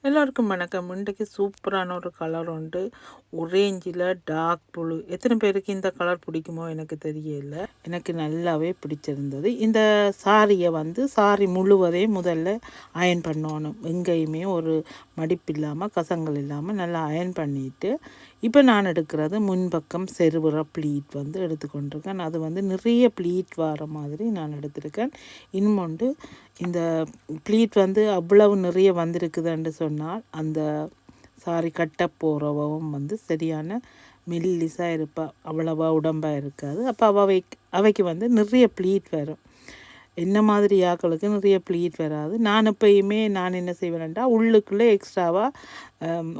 எல்லாருக்கும் வணக்கம். இன்றைக்கு சூப்பரான ஒரு கலர் உண்டு. ஒரேஞ்சில் டார்க் ப்ளூ. எத்தனை பேருக்கு இந்த கலர் பிடிக்குமோ எனக்கு தெரியல. எனக்கு நல்லாவே பிடிச்சிருந்தது. இந்த சாரியை சாரி முழுவதையும் முதல்ல அயன் பண்ணணும். எங்கேயுமே ஒரு மடிப்பு இல்லாமல் கசங்கள் இல்லாமல் நல்லா அயன் பண்ணிட்டு, இப்போ நான் எடுக்கிறது முன்பக்கம் செருவுற ப்ளீட் எடுத்துக்கொண்டிருக்கேன். அது நிறைய ப்ளீட் வர மாதிரி நான் எடுத்திருக்கேன். இன்னொன்று இந்த ப்ளீட் அவ்வளவு நிறைய வந்திருக்குதுன்னு சொன்னால் அந்த சாரி கட்ட போகிறவும் சரியான மெல்லிஸாக இருப்பா, அவ்வளவா உடம்பாக இருக்காது. அப்போ அவைக்கு நிறைய ப்ளீட் வரும். என்ன மாதிரி ஆக்களுக்கு நிறைய ப்ளீட் வராது. நான் எப்பயுமே நான் என்ன செய்வேன்டா, உள்ளுக்குள்ளே எக்ஸ்ட்ராவாக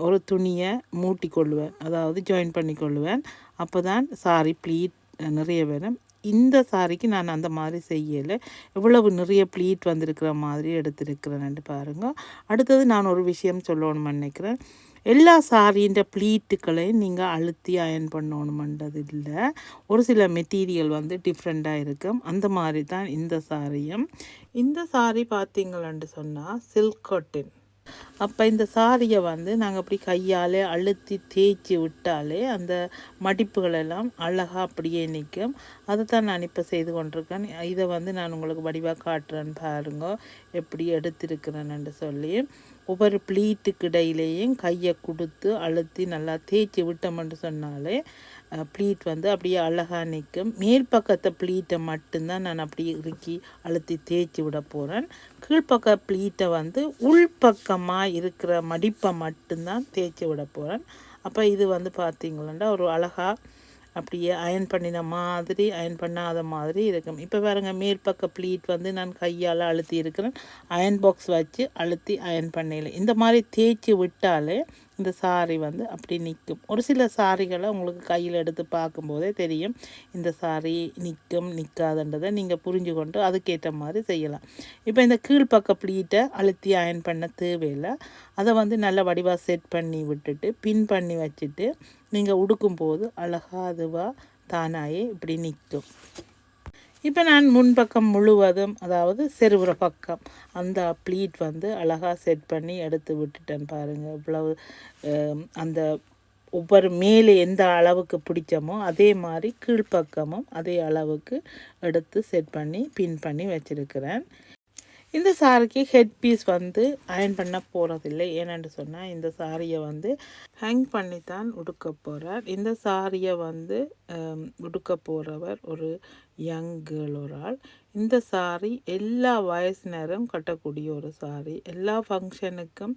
ஒரு துணியை மூட்டி கொள்ளுவேன், அதாவது ஜாயின் பண்ணி கொள்ளுவேன். அப்போ தான் சாரி ப்ளீட் நிறைய வரும். இந்த சாரிக்கு நான் அந்த மாதிரி செய்யலை. எவ்வளவு நிறைய ப்ளீட் வந்திருக்கிற மாதிரி எடுத்திருக்கிறேன்னு பாருங்கள். அடுத்தது நான் ஒரு விஷயம் சொல்லணும்னு நினைக்கிறேன். எல்லா சாரின்ற ப்ளீட்டுக்களையும் நீங்கள் அழுத்தி அயன் பண்ணணுமன்றது இல்லை. ஒரு சில மெட்டீரியல் டிஃப்ரெண்ட்டாக இருக்கும். அந்த மாதிரி தான் இந்த சாரியும். இந்த சாரி பார்த்தீங்களன்னு சொன்னால் சில்க் காட்டன். அப்போ இந்த சாரியை நாங்கள் அப்படி கையால் அழுத்தி தேய்ச்சி விட்டாலே அந்த மடிப்புகளெல்லாம் அழகாக அப்படியே நிற்கும். அதை தான் நான் இப்போ செய்து கொண்டிருக்கேன். இதை நான் உங்களுக்கு வடிவாக காட்டுறேன்னு பாருங்க, எப்படி எடுத்திருக்கிறேன்னு சொல்லி. ஒவ்வொரு ப்ளீட்டுக்கு இடையிலேயும் கையை கொடுத்து அழுத்தி நல்லா தேய்ச்சி விட்டோம்னு சொன்னாலே ப்ளீட் அப்படியே அழகாக நிற்கும். மேல் பக்கத்தை ப்ளீட்டை மட்டும்தான் நான் அப்படியே இறுக்கி அழுத்தி தேய்ச்சி விட போகிறேன். கீழ்ப்பக்க ப்ளீட்டை உள்பக்கமாக இருக்கிற மடிப்பை மட்டும்தான் தேய்ச்சி விட போகிறேன். அப்போ இது பார்த்திங்களா ஒரு அழகாக அப்படியே அயன் பண்ணின மாதிரி, அயன் பண்ணாத மாதிரி இருக்கும். இப்போ பாருங்க, மேல் பக்க ப்ளீட் நான் கையால் அழுத்தி இருக்கிறேன். அயன் பாக்ஸ் வச்சு அழுத்தி அயன் பண்ணல. இந்த மாதிரி தேய்ச்சி விட்டாலே இந்த சாரி அப்படி நிற்கும். ஒரு சில சாரிகளை உங்களுக்கு கையில் எடுத்து பார்க்கும்போதே தெரியும் இந்த சாரி நிற்கும் நிற்காதுன்றதை நீங்கள் புரிஞ்சு கொண்டு அதுக்கேற்ற மாதிரி செய்யலாம். இப்போ இந்த கீழ்ப்பக்க ப்ளீட்டை அழுத்தி அயன் பண்ண தேவையில்லை. அதை நல்லா வடிவாக செட் பண்ணி விட்டுட்டு பின் பண்ணி வச்சுட்டு நீங்கள் உடுக்கும்போது அழகாக அதுவாக தானாயே இப்படி நிற்கும். இப்போ நான் முன்பக்கம் முழுவதும், அதாவது செருவுற பக்கம் அந்த ப்ளீட் அழகாக செட் பண்ணி எடுத்து விட்டுட்டேன் பாருங்கள். இவ்வளவு அந்த ஒவ்வொரு மேலே எந்த அளவுக்கு பிடிச்சமோ அதே மாதிரி கீழ்ப்பக்கமும் அதே அளவுக்கு எடுத்து செட் பண்ணி பின் பண்ணி வச்சுருக்கிறேன். இந்த சாரிக்கு ஹெட் பீஸ் அயன் பண்ண போகிறதில்லை. ஏனென்று சொன்னால் இந்த சாரியை ஹேங் பண்ணித்தான் உடுக்க போகிறார். இந்த சாரியை உடுக்க போகிறவர் ஒரு யங் கேர்ள், ஒரு ஆள். இந்த சாரி எல்லா வயசினரும் கட்டக்கூடிய ஒரு சாரி. எல்லா ஃபங்க்ஷனுக்கும்